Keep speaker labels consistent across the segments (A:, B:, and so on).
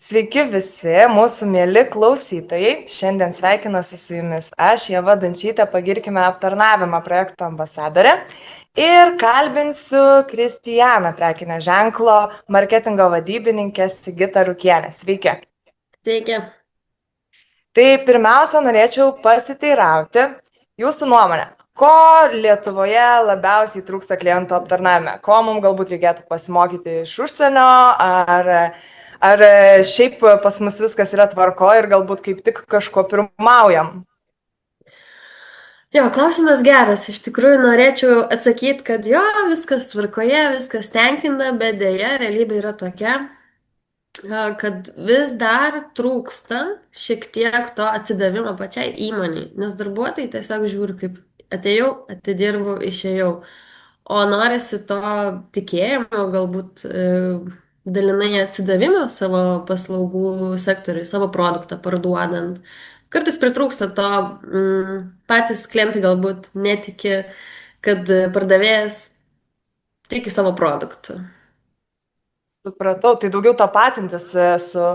A: Sveiki visi mūsų mėly klausytojai. Šiandien sveikinuosi su jumis aš, Ieva Dančytė, pagirkime aptarnavimą projekto ambasadorė. Ir kalbinsiu Kristijaną, prekinio ženklo marketingo vadybininkę Sigitą Rukienę. Sveiki.
B: Sveiki.
A: Tai pirmiausia, norėčiau pasiteirauti jūsų nuomonę. Ko Lietuvoje labiausiai trūksta klientų aptarnavime? Ko mums galbūt reikėtų pasimokyti iš užsienio? Ar šiaip pas mus viskas yra tvarko ir galbūt kaip tik kažko pirmaujam?
B: Jo, klausimas geras. Iš tikrųjų norėčiau atsakyti, kad jo, viskas tvarkoje, viskas tenkina, bet dėja, realybė yra tokia, kad vis dar trūksta šiek tiek to atsidavimo pačiai įmoniai, nes darbuotojai tiesiog žiūri, kaip atėjau, atidirbau, išėjau. O norisi to tikėjimo, galbūt dalinai atsidavimo savo paslaugų sektoriui, savo produktą parduodant. Kartais pritrūksta to, patys klientai galbūt netiki, kad pardavėjas tiki savo produktu.
A: Supratau, tai daugiau tapatintis su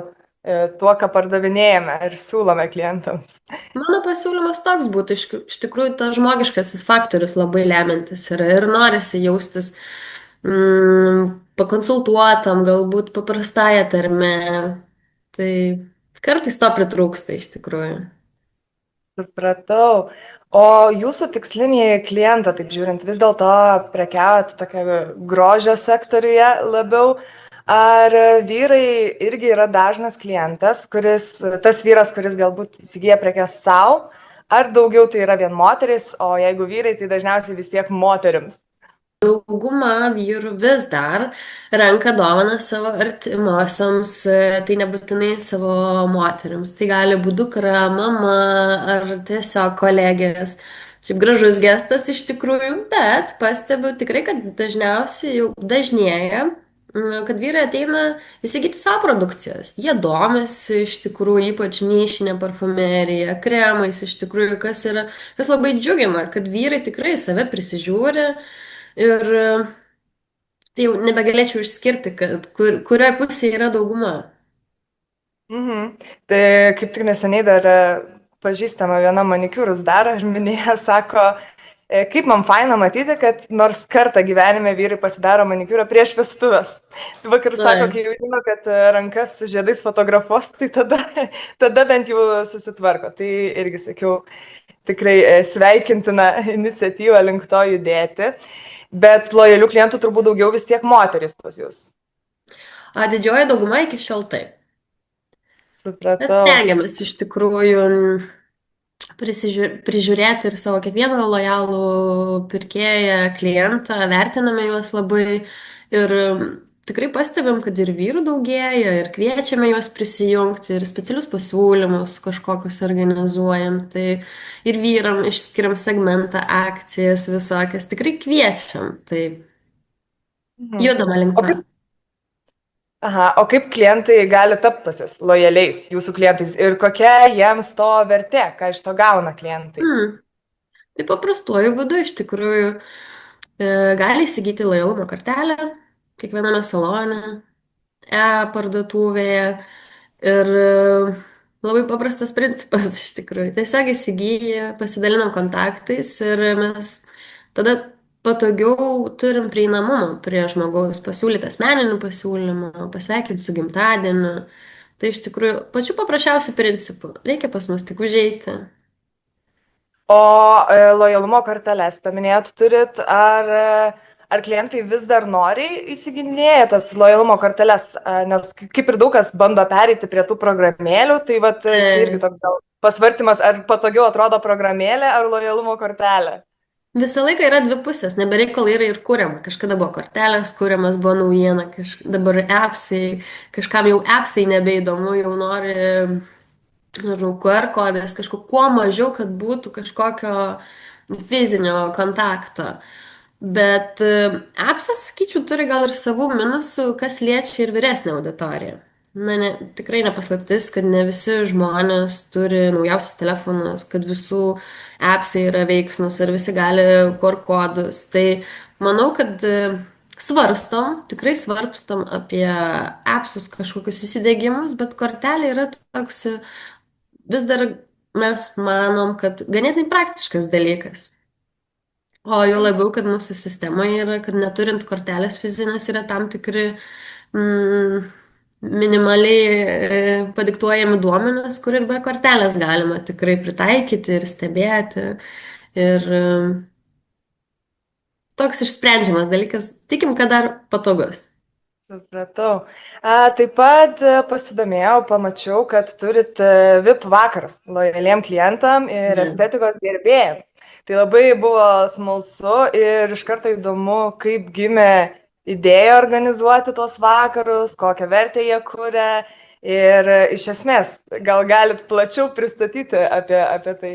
A: tuo, ką pardavinėjame ir siūlome klientams.
B: Mano pasiūlymas toks būtų, iš tikrųjų, tas žmogiškasis faktorius labai lemiantis yra ir norisi jaustis pakonsultuotam, galbūt paprastąją tarme. Tai kartais to pritrūksta iš tikrųjų.
A: Supratau. O jūsų tiksliniai klientai, taip žiūrint, vis dėlto prekiaujat tokia grožio sektoriuje labiau. Ar vyrai irgi yra dažnas klientas, tas vyras, kuris galbūt įsigyja prekes savo, ar daugiau tai yra vien moteris, o jeigu vyrai, tai dažniausiai vis tiek moterims?
B: Dauguma vyrų vis dar renka dovaną savo artimiausiams, tai nebūtinai savo moteriams. Tai gali būti dukra, mama ar tiesiog kolegės. Šiaip gražus gestas iš tikrųjų, bet pastebiu tikrai, kad dažniausiai jau dažnėja, kad vyrai ateina įsigyti savo produkcijos. Jie domisi iš tikrųjų, ypač nišinė parfumerija, kremais iš tikrųjų, kas labai džiugina, kad vyrai tikrai save prisižiūri. Ir tai jau nebegalėčiau išskirti, kad kurioje pusėje yra dauguma.
A: Mhm. Tai kaip tik neseniai dar pažįstama viena manikiūrus daro ir minėjo, sako, kaip man faina matyti, kad nors kartą gyvenime vyrai pasidaro manikiūrą prieš vestuvės. Tai vakar sako,
B: Taip.
A: kai jau žino, kad rankas su žiedais fotografuos, tai tada bent jau susitvarko. Tai irgi sakiau, tikrai sveikintina iniciatyva link to judėti. Bet lojalių klientų turbūt daugiau vis tiek moteris pas jūs.
B: A didžioji dauguma iki šiol taip. Bet
A: Supratau.
B: stengiamės iš tikrųjų prižiūrėti ir savo kiekvieną lojalų pirkėją, klientą, vertiname juos labai ir tikrai pastebim, kad ir vyrų daugėja ir kviečiame juos prisijungti ir specialius pasiūlymus kažkokius organizuojam. Tai ir vyram išskiriam segmentą, akcijas visokias, tikrai kviečiam. Tai
A: Mhm.
B: judama link
A: O
B: to.
A: kaip Aha, o kaip klientai gali tapti pas jūs lojaliais jūsų klientais ir kokia jiems to vertė, ką iš to gauna klientai?
B: Hmm. Tai paprastuoju būdu iš tikrųjų gali įsigyti lojalumo kortelę kiekviename salone, e-parduotuvėje ir labai paprastas principas iš tikrųjų. Tiesiog įsigyji, pasidalinam kontaktais ir mes tada patogiau turim prieinamumą prie žmogaus pasiūlyti asmeninių pasiūlymų, pasveikinti su gimtadieniu. Tai iš tikrųjų pačiu paprasčiausiu principu. Reikia pas mus tik užeiti.
A: O lojalumo korteles paminėjot turit, ar klientai vis dar noriai įsiginėja tas lojalumo korteles, nes kaip ir daug kas bando pereiti prie tų programėlių, tai vat čia irgi
B: E,
A: toks gal pasvarstymas, ar patogiau atrodo programėlė ar lojalumo kortelė.
B: Visą laiką yra dvi pusės, nebereikalai yra ir kuriama. Kažkada buvo kortelės, kuriamas buvo naujiena, dabar appsai, kažkam jau appsai nebeįdomu, jau nori nežinau, QR kodas, kuo mažiau, kad būtų kažkokio fizinio kontakto. Bet appsas, sakyčiau, turi gal ir savų minusų, kas liečia ir vyresnę auditoriją. Na, tikrai nepaslaptis, kad ne visi žmonės turi naujausius telefonus, kad visų appsai yra veiksnus ir visi gali QR kodus. Tai manau, kad Svarstom, tikrai svarstom apie appsus kažkokius įsidėgymus, bet kortelė yra toks vis dar mes manom, kad ganėtinai praktiškas dalykas. O jau labiau, kad mūsų sistemoje yra, kad neturint kortelės fizinės yra tam tikri mm, minimaliai padiktuojami duomenys, kur ir be kortelės galima tikrai pritaikyti ir stebėti. Ir toks išsprendžiamas dalykas, tikim, kad dar patogus.
A: Supratau. Taip pat pasidomėjau, pamačiau, kad turit VIP vakarus lojaliem klientam ir estetikos gerbėjams. Tai labai buvo smalsu ir iš karto įdomu, kaip gimė idėja organizuoti tos vakarus, kokią vertę jie kuria ir iš esmės, gal galit plačiau pristatyti apie tai.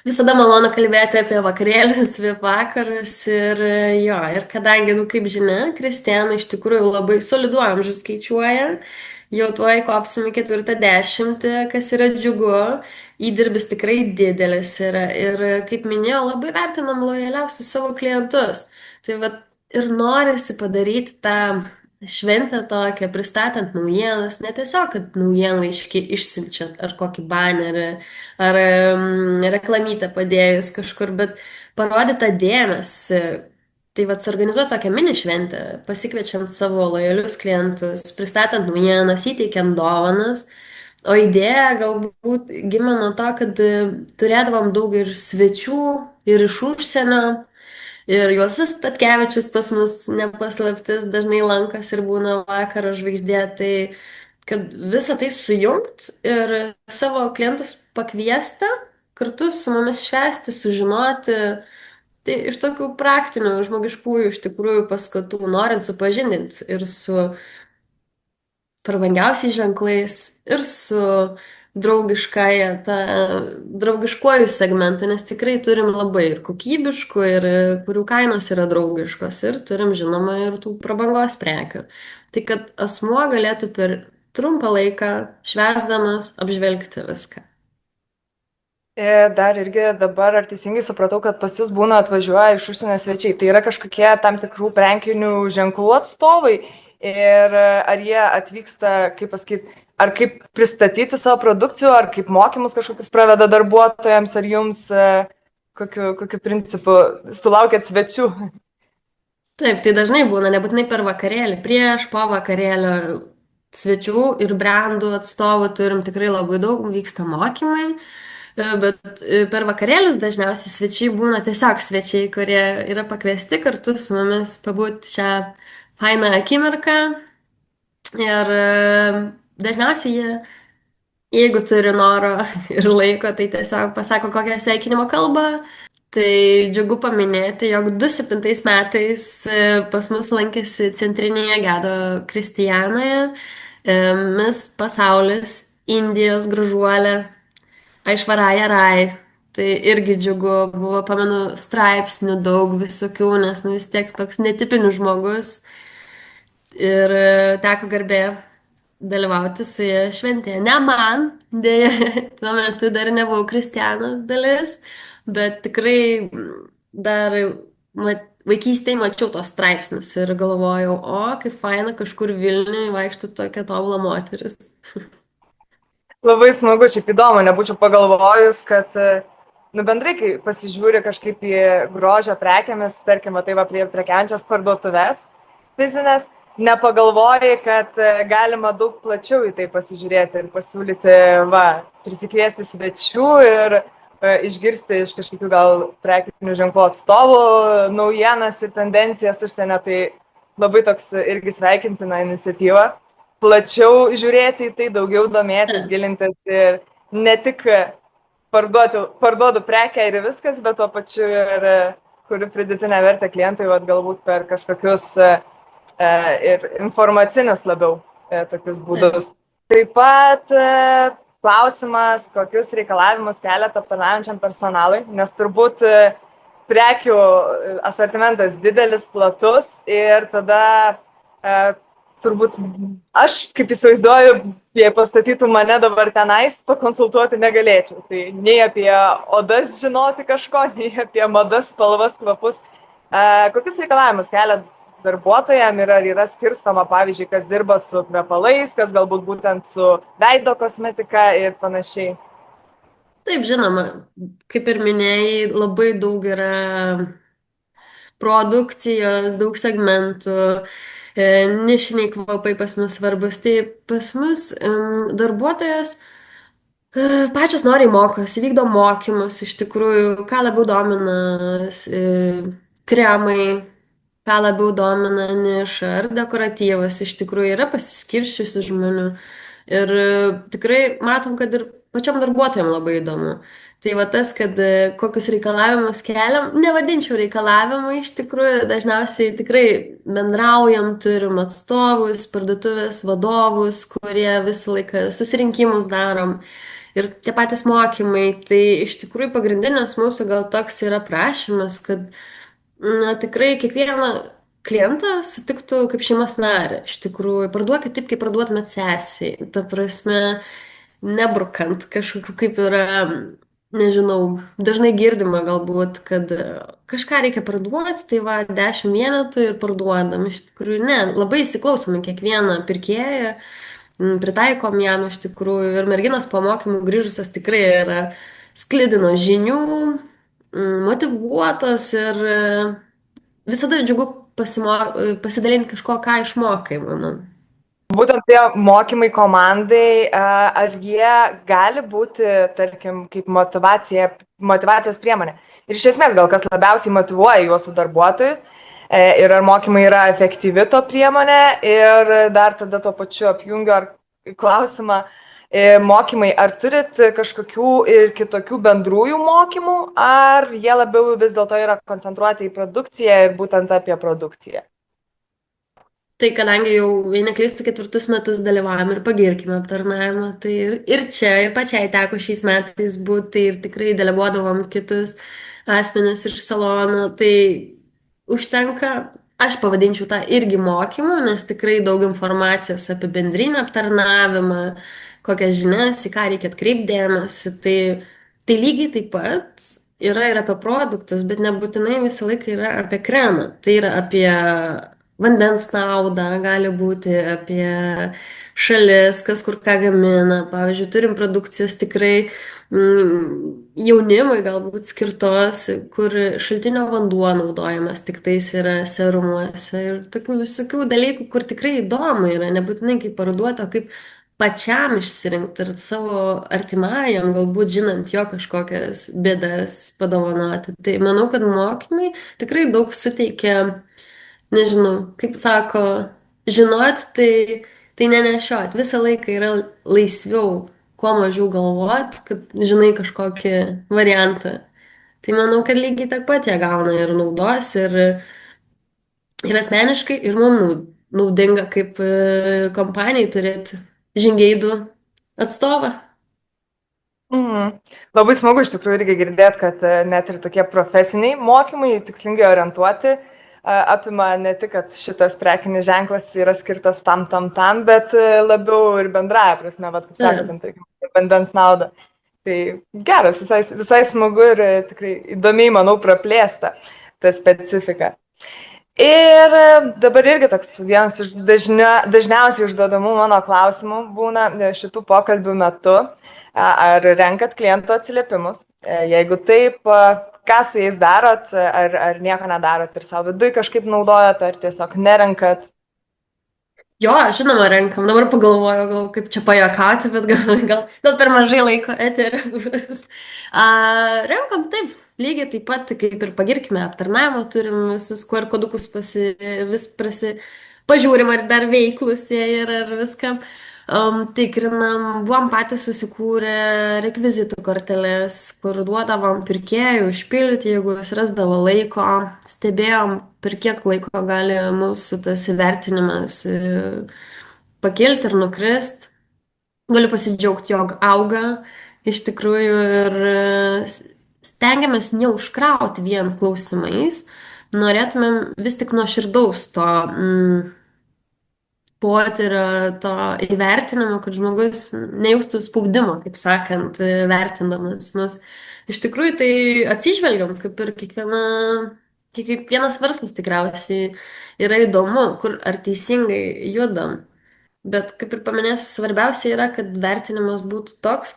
B: Visada malonu kalbėti apie vakarėlius, VIP vakarus ir jo, ir kadangi, kaip žinia, Kristiana iš tikrųjų labai solidų amžių skaičiuoja, jau tuoj kopsim į 40, kas yra džiugu, įdirbis tikrai didelis yra ir, kaip minėjau, labai vertinam lojaliausius savo klientus. Tai va ir norisi padaryti tą šventę tokią, pristatant naujienas, ne tiesiog, kad naujienlaiškį išsiunčiat ar kokį banerį, ar reklamytę padėjus kažkur, bet parodyt tą dėmesį. Tai vad suorganizuoti tokią mini šventę, pasikviečiant savo lojalius klientus, pristatant naujienas, įteikiant dovanas. O idėja galbūt gimė nuo to, kad turėdavom daug ir svečių, ir iš užsienio. Ir Juozas Statkevičius pas mus nepaslaptis dažnai lankas ir būna vakaro žvaigždė, tai kad visą tai sujungt ir savo klientus pakviesti, kartu su mumis švęsti, sužinoti, tai iš tokių praktinių, žmogiškųjų iš tikrųjų paskatų, norint supažindinti ir su prabangiausiais ženklais, ir su draugiškąją, tą draugiškuoju segmentu, nes tikrai turim labai ir kokybiškų, ir kurių kainos yra draugiškos, ir turim žinoma ir tų prabangos prekių. Tai kad asmuo galėtų per trumpą laiką švęsdamas apžvelgti viską.
A: Dar irgi dabar, ar teisingai supratau, kad pas jūs būna atvažiuoja iš užsienio svečiai. Tai yra kažkokie tam tikrų prekinių ženklų atstovai ir ar jie atvyksta, kaip pasakyti, ar kaip pristatyti savo produkcijų, ar kaip mokymus kažkokius praveda darbuotojams, ar jums kokiu principu sulaukėt svečių?
B: Taip, tai dažnai būna, nebūtinai per vakarėlį, prieš, po vakarėlio svečių ir brandų atstovų turim tikrai labai daug, vyksta mokymai. Bet per vakarėlius dažniausiai svečiai būna tiesiog svečiai, kurie yra pakviesti kartu su mumis pabūti šią fainą akimirką. Ir dažniausiai jie, jeigu turi noro ir laiko, tai tiesiog pasako kokią sveikinimo kalbą. Tai džiugu paminėti, jog 2007 metais pas mus lankėsi Centrinėje Gedo Kristianoje Miss Pasaulis Indijos gražuolė Aishwarya Rai. Tai irgi džiugu, buvo, pamenu, straipsnių daug visokių, nes vis tiek toks netipinis žmogus. Ir teko garbė dalyvauti su jie šventėje. Ne man, dėja, tuo metu dar nebuvau Kristianos dalis, bet tikrai dar vaikystėje mačiau tos straipsnius ir galvojau, o kaip faina kažkur Vilniuje vaikštų tokia tobula moteris.
A: Labai smagu, šiaip įdomu, nebūčiau pagalvojus, kad, bendrai, kai pasižiūri kažkaip į grožio prekėmis, tarkim, tai va prie prekiančias parduotuves fizinės, nepagalvoji, kad galima daug plačiau į tai pasižiūrėti ir pasiūlyti, prisikviesti svečių ir išgirsti iš kažkokių gal prekinių ženklų atstovų naujienas ir tendencijas užsienio, tai labai toks irgi sveikintina iniciatyva. Plačiau žiūrėti į tai, daugiau domėtis, gilintis ir ne tik parduodu prekę ir viskas, bet tuo pačiu ir kuriu pridėtinę vertę klientui, galbūt per kažkokius ir informacinius labiau tokius būdus. Taip pat klausimas, kokius reikalavimus keliat aptarnaujančiam personalui, nes turbūt prekių asortimentas didelis, platus ir tada turbūt aš, kaip įsivaizduoju, jei pastatytų mane dabar tenais, pakonsultuoti negalėčiau. Tai nei apie odas žinoti kažko, nei apie madas, spalvas, kvapus. Kokius reikalavimus keliat darbuotojam ir ar yra skirstoma, pavyzdžiui, kas dirba su kvepalais, kas galbūt būtent su veido kosmetika ir panašiai.
B: Taip, žinoma, kaip ir minėjai, labai daug yra produkcijos, daug segmentų, nišiniai kvapai pas mus svarbus. Tai pas mus darbuotojas pačios noriai mokosi, vykdo mokymus, iš tikrųjų, ką labiau domina kremai, ką labiau domina niša ar dekoratyvas, iš tikrųjų yra pasiskirsčiusių žmonių. Ir tikrai matom, kad ir pačiom darbuotojams labai įdomu. Tai va tas, kad kokius reikalavimus keliam, nevadinčiau reikalavimų, iš tikrųjų dažniausiai tikrai bendraujam, turim atstovus, parduotuvės vadovus, kurie visą laiką susirinkimus darom. Ir tie patys mokymai, tai iš tikrųjų pagrindinis mūsų gal toks yra prašymas, kad na, tikrai kiekvieną klientą sutiktų kaip šeimos narį. Iš tikrųjų, parduokit taip, kaip parduotumėt sesiai. Ta prasme, nebrukant kažkokiu kaip yra, nežinau, dažnai girdima galbūt, kad kažką reikia parduoti, tai va, 10 vienetų ir parduodam. Iš tikrųjų, ne, labai įsiklausom į kiekvieną pirkėją, pritaikom jam iš tikrųjų ir merginos po mokymų grįžusios tikrai yra sklidino žinių, motyvuotos ir visada džiugu pasidalinti kažko, ką išmokai, manau.
A: Būtent tie mokymai komandai, ar jie gali būti, tarkim, kaip motivacijos priemonė. Ir iš esmės, gal kas labiausiai motyvuoja jūsų darbuotojus, ir ar mokymai yra efektyvi to priemonė, ir dar tada tuo pačiu apjungiu ar klausimą, mokymai, ar turit kažkokių ir kitokių bendrųjų mokymų, ar jie labiau vis dėlto yra koncentruoti į produkciją ir būtent apie produkciją.
B: Tai kadangi jau, jei neklystu, 4 metus dalyvavom ir pagirkime aptarnavimą, tai ir čia, ir pačiai teko šiais metais būti ir tikrai deleguodavom kitus asmenis iš salono, tai užtenka, aš pavadinčiau tą irgi mokymu, nes tikrai daug informacijos apie bendrinį aptarnavimą, kokias žinias, į ką reikia atkreipdėmėsi, tai lygiai taip pat yra ir apie produktus, bet nebūtinai visą laiką yra apie kremą, tai yra apie vandens naudą, gali būti apie šalis, kas kur ką gamina. Pavyzdžiui, turim produkcijos tikrai jaunimui galbūt skirtos, kur šaltinio vanduo naudojamas tik tais yra serumuose ir tokių visokių dalykų, kur tikrai įdomu yra, nebūtinai kaip parduoti, o kaip pačiam išsirinkti ir savo artimajam, galbūt žinant jo kažkokias bėdas padovanoti. Tai manau, kad mokymai tikrai daug suteikia. Nežinau, kaip sako, žinot, tai nenešiot. Visą laiką yra laisviau, kuo mažiau galvot, kad žinai kažkokį variantą. Tai manau, kad lygiai tak pat jie gauna ir naudos, ir asmeniškai, ir mums naudinga kaip kompanijai turėti žingeidų atstovą.
A: Mhm. Labai smagu iš tikrųjų irgi girdėti, kad net ir tokie profesiniai mokymai, tikslingai orientuoti, apima ne tik, kad šitas prekinis ženklas yra skirtas tam, bet labiau ir bendraja prasme, vat, kaip sakot, tarkim, vandens naudą. Tai geras, visai smagu ir tikrai įdomiai, manau, praplėsta ta specifika. Ir dabar irgi toks vienas iš dažniausiai užduodamų mano klausimų būna šitų pokalbių metu, ar renkat klientų atsiliepimus, jeigu taip, ką su jais darot, ar nieko nedarot ir savo viduje kažkaip naudojat, ar tiesiog nerenkat.
B: Jo, žinoma, renkam. Dabar pagalvoju, gal kaip čia pajuokauti, bet gal per mažai laiko eterio bus. Renkam taip, lygiai taip pat, kaip ir pagirkime aptarnavimą, turim visus QR kodukus pažiūrim, ar dar veiklus jie yra, ar viską. Tikrinam, buvom patys susikūrę rekvizitų korteles, kur duodavom pirkėjų užpildyti, jeigu jis rasdavo laiko, stebėjom, per kiek laiko gali mūsų tas įvertinimas pakilti ir nukrist. Galiu pasidžiaugti, jog auga iš tikrųjų ir stengiamės neužkrauti vien klausimais, norėtumėm vis tik nuoširdaus to potyrio, to įvertinimo, kad žmogus nejaustų spaudimo, kaip sakant, vertindamas mus. Iš tikrųjų, tai atsižvelgiam, kaip ir kiekviena Kiekvienas verslas tikriausiai yra įdomu, kur ar teisingai judam. Bet kaip ir paminėsiu, svarbiausia yra, kad vertinimas būtų toks,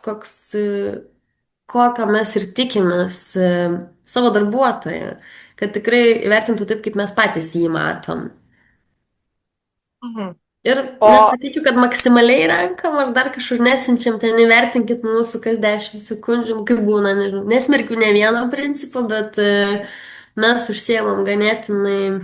B: kokio mes ir tikimės savo darbuotoją, kad tikrai įvertintų taip, kaip mes patys jį matom.
A: Mhm.
B: Ir
A: O
B: nesakyčiau, kad maksimaliai renkam ar dar kažkur nesinčiam, ten įvertinkit mūsų kas 10 sekundžių, kaip būna, nežinau. Nesmerkiu ne vieno principo, bet mes užsiemam ganėtinai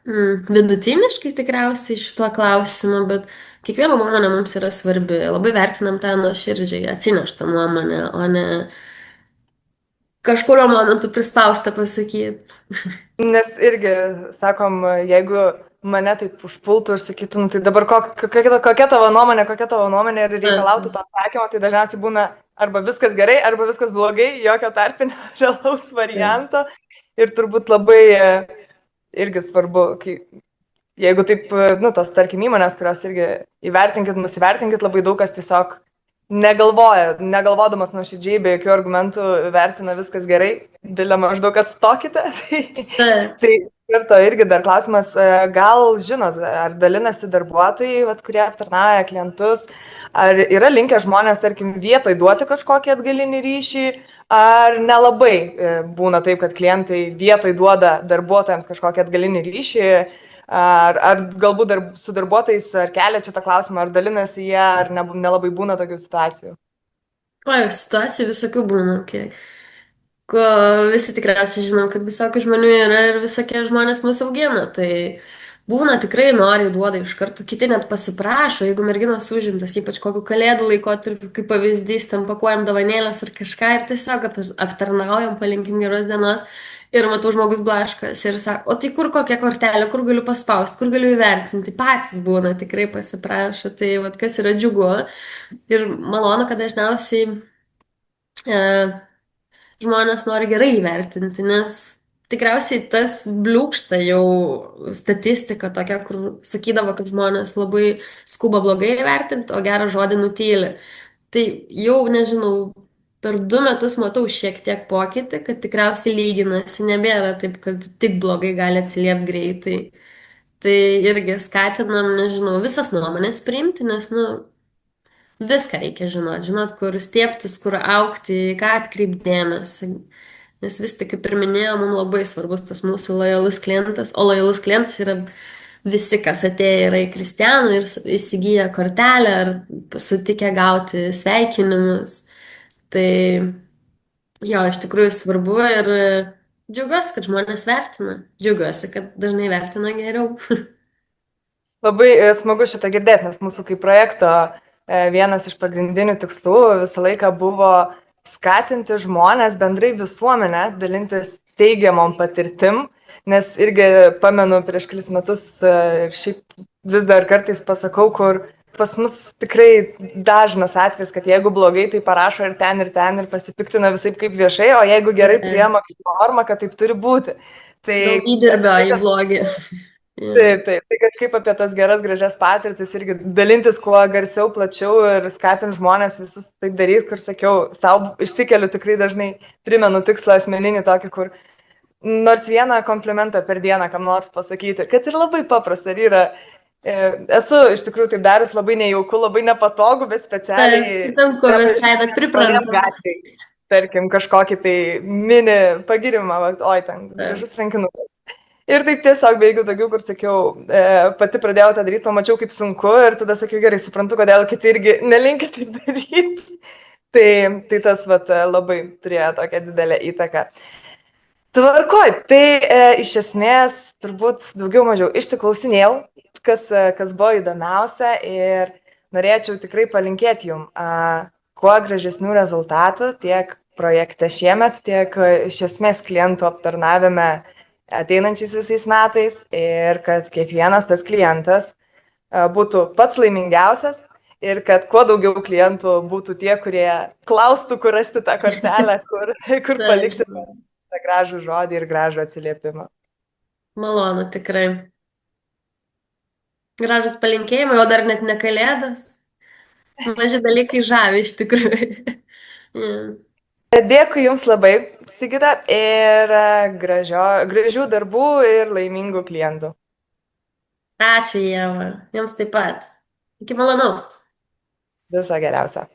B: vidutiniškai tikriausiai šituo klausimu, bet kiekviena nuomonė mums yra svarbi. Labai vertinam tą nuoširdžiai atsineštą nuomonę, o ne kažkurio momentu prispaustą pasakyti.
A: nes irgi, sakom, jeigu mane taip užpultų ir sakytų, nu, tai dabar kokia kokia tavo nuomonė ir reikalautų to atsakymo, tai dažniausiai būna arba viskas gerai, arba viskas blogai, jokio tarpinio realaus varianto. Ir turbūt labai irgi svarbu, jeigu taip, nu, tos, tarkim, įmonės, kurios irgi įvertinkit, nusivertinkit, labai daug kas tiesiog negalvodamas nuoširdžiai, be jokių argumentų vertina viskas gerai, Dilė maždaug atstokite.
B: Taip.
A: Tai ir irgi dar klausimas, gal žinot, ar dalinasi darbuotojai, vat, kurie aptarnauja klientus, ar yra linkę žmonės, tarkim, vietoj duoti kažkokį atgalinį ryšį, ar nelabai būna taip, kad klientai vietoj duoda darbuotojams kažkokį atgalinį ryšį, ar galbūt su darbuotojais, ar kelia čia tą klausimą, ar dalinasi jie, ar nelabai būna tokių situacijų.
B: Oi, situacijų visokių būna. Ko visi tikriausiai žinom, kad visokių žmonių yra ir visokie žmonės mūsų augina. Tai būna tikrai nori, duoda iš karto, kiti net pasiprašo, jeigu merginos užimtas, ypač kokiu kalėdų laikotarpiu, kaip pavyzdys, ten pakuojam dovanėlės ar kažką ir tiesiog aptarnaujam, palinkim geros dienos. Ir matau, žmogus blaškas ir sako, o tai kur kokia kortelė, kur galiu paspausti, kur galiu įvertinti. Patys būna, tikrai pasiprašo. Tai vad kas yra džiugu. Ir malonu, kad dažniausiai e, žmonės nori gerai įvertinti, nes tikriausiai tas bliūkšta jau statistika tokia, kur sakydavo, kad žmonės labai skuba blogai įvertinti, o gerą žodį nutyli. Tai jau, nežinau, per 2 metus matau šiek tiek pokytį, kad tikriausiai lyginasi, nebėra taip, kad tik blogai gali atsiliepti greitai. Tai irgi skatinam, nežinau, visas nuomonės priimti, nes, nu, viską reikia žinot, kur stieptis, kur aukti, į ką atkreipdėmėsi. Nes vis tik, kaip ir minėjau, mums labai svarbus tas mūsų lojalus klientas, o lojalus klientas yra visi, kas atėjo yra į Kristianų ir įsigyja kortelę ar sutikę gauti sveikinimus. Tai jo, iš tikrųjų svarbu ir džiaugiuosi, kad žmonės vertina. Džiaugiuosi, kad dažnai vertina geriau.
A: Labai smagu šitą girdėti, nes mūsų kaip projekto vienas iš pagrindinių tikslų visą laiką buvo skatinti žmonės, bendrai visuomenę, dalintis teigiamom patirtim, nes irgi pamenu prieš kelis metus ir šiaip vis dar kartais pasakau, kur pas mus tikrai dažnas atvejis, kad jeigu blogai, tai parašo ir ten ir pasipiktina visai kaip viešai, o jeigu gerai priema kaip norma, kad taip turi būti. Tai
B: Daug įdirbio į blogį.
A: Taip, tai kažkaip apie tas geras, gražias patirtis irgi dalintis kuo garsiau, plačiau ir skatim žmonės visus taip daryti, kur sakiau, savo išsikeliu tikrai dažnai, primenu tikslą asmeninį tokį, kur nors vieną komplimentą per dieną kam nors pasakyti, kad ir labai paprasta ir yra. Esu iš tikrųjų taip darius labai nejauku, labai nepatogu, bet specialiai.
B: Taip, sutinku visai, bet priprantu.
A: Tarkim, kažkokį tai mini pagirimą, oi, ten gražus rankinukas. Ir taip tiesiog beigiau tokių, kur sakiau, pati pradėjau tą daryti, pamačiau, kaip sunku ir tada sakiau, gerai, suprantu, kodėl kiti irgi nelinkia taip daryti. Tai tas labai turėjo tokią didelę įtaką. Tvarkoj, tai iš esmės turbūt daugiau mažiau išsiklausinėjau, kas buvo įdomiausia ir norėčiau tikrai palinkėti jum kuo gražesnių rezultatų tiek projekte šiemet, tiek iš esmės klientų aptarnavime ateinančiais visais metais ir kad kiekvienas tas klientas būtų pats laimingiausias ir kad kuo daugiau klientų būtų tie, kurie klaustų, kur rasti tą kortelę, kur palikti tą gražų žodį ir gražų atsiliepimą.
B: Malonu, tikrai. Gražus palinkėjimai, o dar net ne kalėdas. Maži dalykai žavi iš tikrųjų.
A: Dėkui Jums labai, Sigita, ir gražių darbų ir laimingų klientų.
B: Ačiū, Ieva. Jums taip pat. Iki malonaus.
A: Viso geriausio.